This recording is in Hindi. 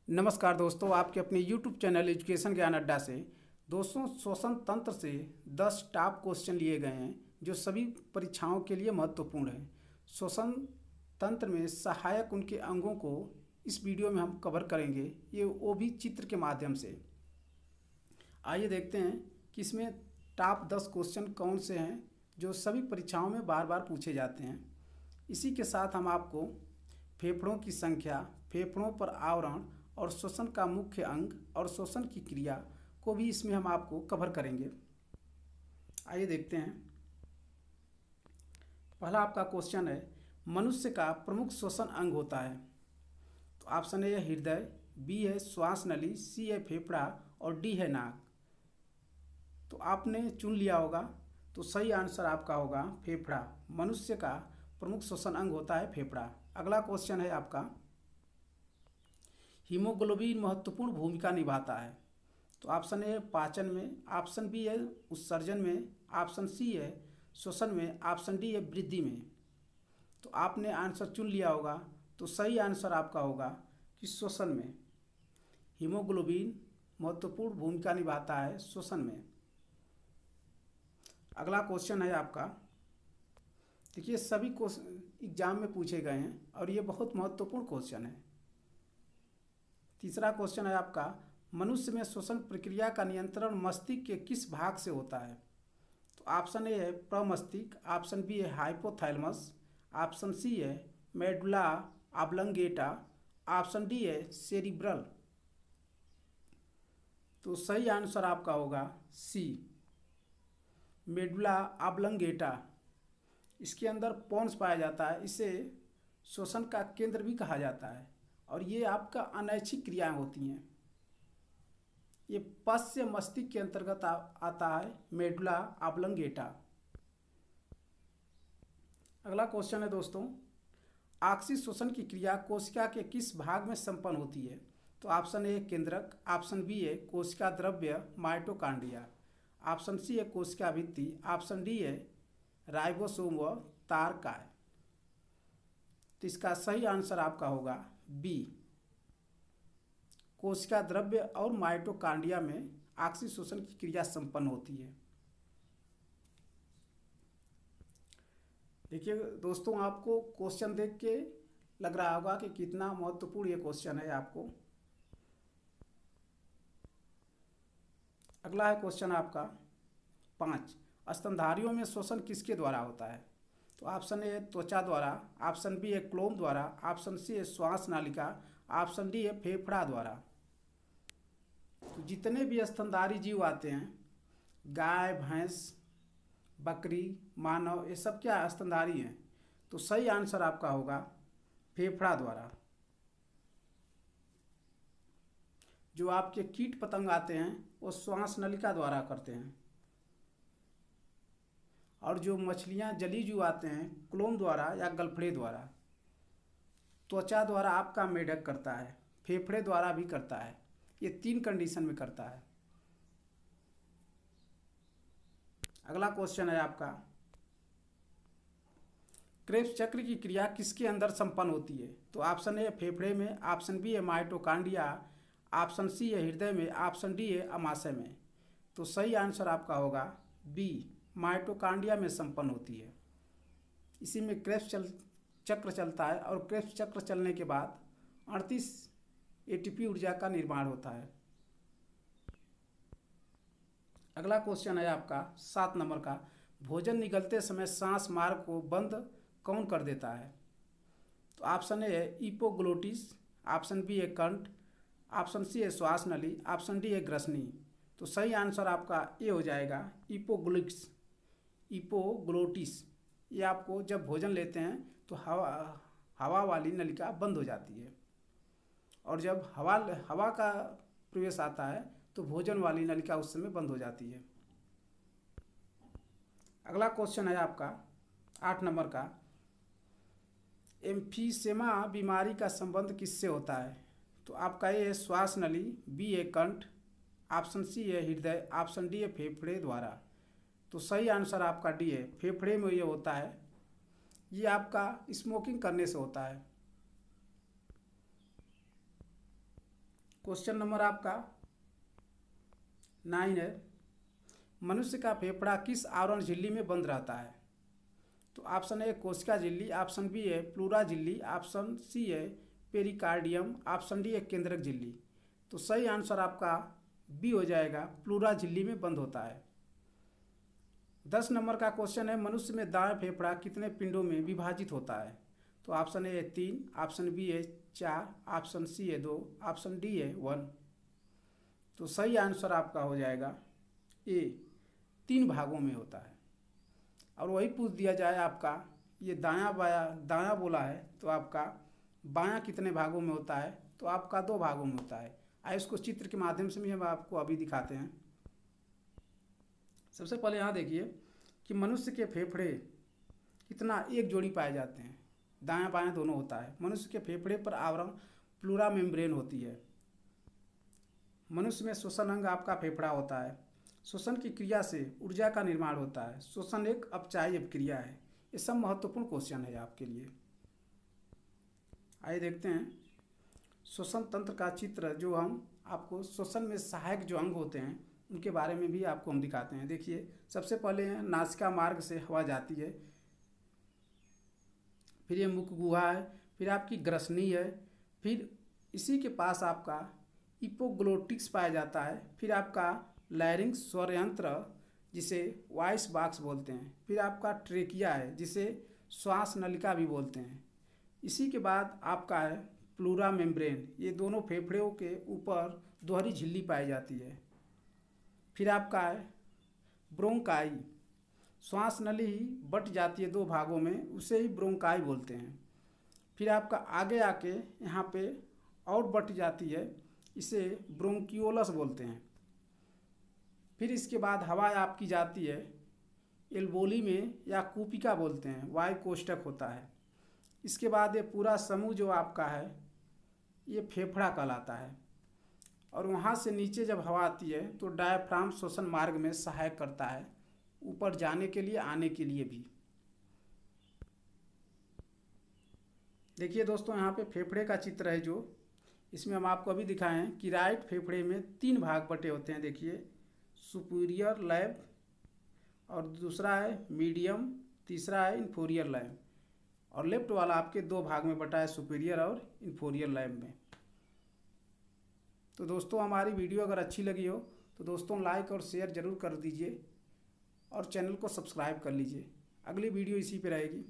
नमस्कार दोस्तों, आपके अपने YouTube चैनल एजुकेशन ज्ञान अड्डा से दोस्तों श्वसन तंत्र से 10 टॉप क्वेश्चन लिए गए हैं जो सभी परीक्षाओं के लिए महत्वपूर्ण हैं। श्वसन तंत्र में सहायक उनके अंगों को इस वीडियो में हम कवर करेंगे, ये वो भी चित्र के माध्यम से। आइए देखते हैं कि इसमें टॉप 10 क्वेश्चन कौन से हैं जो सभी परीक्षाओं में बार बार पूछे जाते हैं। इसी के साथ हम आपको फेफड़ों की संख्या, फेफड़ों पर आवरण और श्वसन का मुख्य अंग और श्वसन की क्रिया को भी इसमें हम आपको कवर करेंगे। आइए देखते हैं। पहला आपका क्वेश्चन है, मनुष्य का प्रमुख श्वसन अंग होता है। तो ऑप्शन ए है हृदय, बी है श्वास नली, सी है फेफड़ा और डी है नाक। तो आपने चुन लिया होगा, तो सही आंसर आपका होगा फेफड़ा। मनुष्य का प्रमुख श्वसन अंग होता है फेफड़ा। अगला क्वेश्चन है आपका, हीमोग्लोबिन महत्वपूर्ण भूमिका निभाता है। तो ऑप्शन ए पाचन में, ऑप्शन बी है उत्सर्जन में, ऑप्शन सी है श्वसन में, ऑप्शन डी है वृद्धि में। तो आपने आंसर चुन लिया होगा, तो सही आंसर आपका होगा कि श्वसन में। हीमोग्लोबिन महत्वपूर्ण भूमिका निभाता है श्वसन में। अगला क्वेश्चन है आपका, देखिए सभी एग्जाम में पूछे गए हैं और ये बहुत महत्वपूर्ण क्वेश्चन है। तीसरा क्वेश्चन है आपका, मनुष्य में श्वसन प्रक्रिया का नियंत्रण मस्तिष्क के किस भाग से होता है। तो ऑप्शन ए है प्रमस्तिष्क, ऑप्शन बी है हाइपोथैलेमस, ऑप्शन सी है मेडुला ऑब्लंगेटा, ऑप्शन डी है सेरिब्रल। तो सही आंसर आपका होगा सी, मेडुला ऑब्लंगेटा। इसके अंदर पोन्स पाया जाता है, इसे श्वसन का केंद्र भी कहा जाता है और ये आपका अनैच्छिक क्रियाएं होती हैं। ये पश्च मस्तिष्क के अंतर्गत आता है मेडुला ऑब्लंगेटा। अगला क्वेश्चन है दोस्तों, ऑक्सीजन श्वसन की क्रिया कोशिका के किस भाग में संपन्न होती है। तो ऑप्शन ए केंद्रक, ऑप्शन बी है कोशिका द्रव्य माइटोकांड्रिया, ऑप्शन सी है कोशिका भित्ति, ऑप्शन डी है राइबोसोम व तारकाय। तो इसका सही आंसर आपका होगा बी, कोशिका द्रव्य और माइटोकांड्रिया में ऑक्सीजन श्वसन की क्रिया संपन्न होती है। देखिए दोस्तों, आपको क्वेश्चन देख के लग रहा होगा कि कितना महत्वपूर्ण ये क्वेश्चन है आपको। अगला है क्वेश्चन आपका 5, स्तनधारियों में श्वसन किसके द्वारा होता है। तो ऑप्शन ए त्वचा द्वारा, ऑप्शन बी है क्लोम द्वारा, ऑप्शन सी है श्वास नालिका, ऑप्शन डी है फेफड़ा द्वारा। तो जितने भी स्तनधारी जीव आते हैं, गाय, भैंस, बकरी, मानव, ये सब क्या स्तनधारी हैं। तो सही आंसर आपका होगा फेफड़ा द्वारा। जो आपके कीट पतंग आते हैं वो श्वास नलिका द्वारा करते हैं, और जो मछलियां जलीय जीव आते हैं क्लोम द्वारा या गलफड़े द्वारा। त्वचा द्वारा आपका मेढक करता है, फेफड़े द्वारा भी करता है, ये 3 कंडीशन में करता है। अगला क्वेश्चन है आपका, क्रेब्स चक्र की क्रिया किसके अंदर संपन्न होती है। तो ऑप्शन ए फेफड़े में, ऑप्शन बी है माइटोकांड्रिया, ऑप्शन सी है हृदय में, ऑप्शन डी है अमाशय में। तो सही आंसर आपका होगा बी, माइटोकांड्रिया में संपन्न होती है। इसी में क्रेब्स चक्र चलता है और क्रेब्स चक्र चलने के बाद 38 एटीपी ऊर्जा का निर्माण होता है। अगला क्वेश्चन है आपका 7 नंबर का, भोजन निगलते समय सांस मार्ग को बंद कौन कर देता है। तो ऑप्शन ए है इपोग्लोटिस, ऑप्शन बी है कंठ, ऑप्शन सी है श्वास नली, ऑप्शन डी है ग्रसनी। तो सही आंसर आपका ए हो जाएगा इपोग्लोटिस। ये आपको जब भोजन लेते हैं तो हवा वाली नलिका बंद हो जाती है, और जब हवा का प्रवेश आता है तो भोजन वाली नलिका उस समय बंद हो जाती है। अगला क्वेश्चन है आपका 8 नंबर का, एम्फीसेमा बीमारी का संबंध किससे होता है। तो आपका ए है श्वास नली, बी है कंठ, ऑप्शन सी है हृदय, ऑप्शन डी है फेफड़े द्वारा। तो सही आंसर आपका डी है, फेफड़े में ये होता है। ये आपका स्मोकिंग करने से होता है। क्वेश्चन नंबर आपका 9 है, मनुष्य का फेफड़ा किस आवरण झिल्ली में बंद रहता है? तो ऑप्शन ए कोशिका झिल्ली, ऑप्शन बी है प्लूरा झिल्ली, ऑप्शन सी है पेरिकार्डियम, ऑप्शन डी है केंद्रक झिल्ली। तो सही आंसर आपका बी हो जाएगा, प्लूरा झिल्ली में बंद होता है। 10 नंबर का क्वेश्चन है, मनुष्य में दाएं फेफड़ा कितने पिंडों में विभाजित होता है? तो ऑप्शन ए है 3, ऑप्शन बी है 4, ऑप्शन सी है 2, ऑप्शन डी है 1। तो सही आंसर आपका हो जाएगा ए, 3 भागों में होता है। और वही पूछ दिया जाए आपका, ये दायां बायां, दायां बोला है तो आपका बायां कितने भागों में होता है? तो आपका 2 भागों में होता है। आइए इसको चित्र के माध्यम से भी हम आपको अभी दिखाते हैं। सबसे पहले यहाँ देखिए कि मनुष्य के फेफड़े कितना एक जोड़ी पाए जाते हैं, दायां बायां दोनों होता है। मनुष्य के फेफड़े पर आवरण प्लूरा मेम्ब्रेन होती है। मनुष्य में श्वसन अंग आपका फेफड़ा होता है। श्वसन की क्रिया से ऊर्जा का निर्माण होता है। श्वसन एक अपचायी क्रिया है। ये सब महत्वपूर्ण क्वेश्चन है आपके लिए। आइए देखते हैं श्वसन तंत्र का चित्र, जो हम आपको श्वसन में सहायक जो अंग होते हैं उनके बारे में भी आपको हम दिखाते हैं। देखिए सबसे पहले नासिका मार्ग से हवा जाती है, फिर ये मुख गुहा है, फिर आपकी ग्रसनी है, फिर इसी के पास आपका इपोग्लोटिक्स पाया जाता है, फिर आपका लैरिंक्स स्वर यंत्र जिसे वॉइस बॉक्स बोलते हैं, फिर आपका ट्रेकिया है जिसे श्वास नलिका भी बोलते हैं। इसी के बाद आपका है प्लूरा मेम्ब्रेन, ये दोनों फेफड़ों के ऊपर दोहरी झिल्ली पाई जाती है। फिर आपका है ब्रोंकाई, श्वास नली ही बट जाती है 2 भागों में, उसे ही ब्रोंकाई बोलते हैं। फिर आपका आगे आके यहाँ पे और बट जाती है, इसे ब्रोंकियोलस बोलते हैं। फिर इसके बाद हवा आपकी जाती है एल्वोली में, या कूपिका बोलते हैं, वायु कोष्ठक होता है। इसके बाद ये पूरा समूह जो आपका है ये फेफड़ा कहलाता है। और वहाँ से नीचे जब हवा आती है तो डायफ्राम श्वसन मार्ग में सहायक करता है, ऊपर जाने के लिए, आने के लिए भी। देखिए दोस्तों यहाँ पे फेफड़े का चित्र है, जो इसमें हम आपको अभी दिखाएं हैं कि राइट फेफड़े में 3 भाग बटे होते हैं। देखिए सुपीरियर लैब, और दूसरा है मीडियम, तीसरा है इन्फोरियर लैब, और लेफ्ट वाला आपके 2 भाग में बटा है, सुपीरियर और इन्फोरियर लैब में। तो दोस्तों हमारी वीडियो अगर अच्छी लगी हो तो दोस्तों लाइक और शेयर ज़रूर कर दीजिए, और चैनल को सब्सक्राइब कर लीजिए। अगली वीडियो इसी पे रहेगी।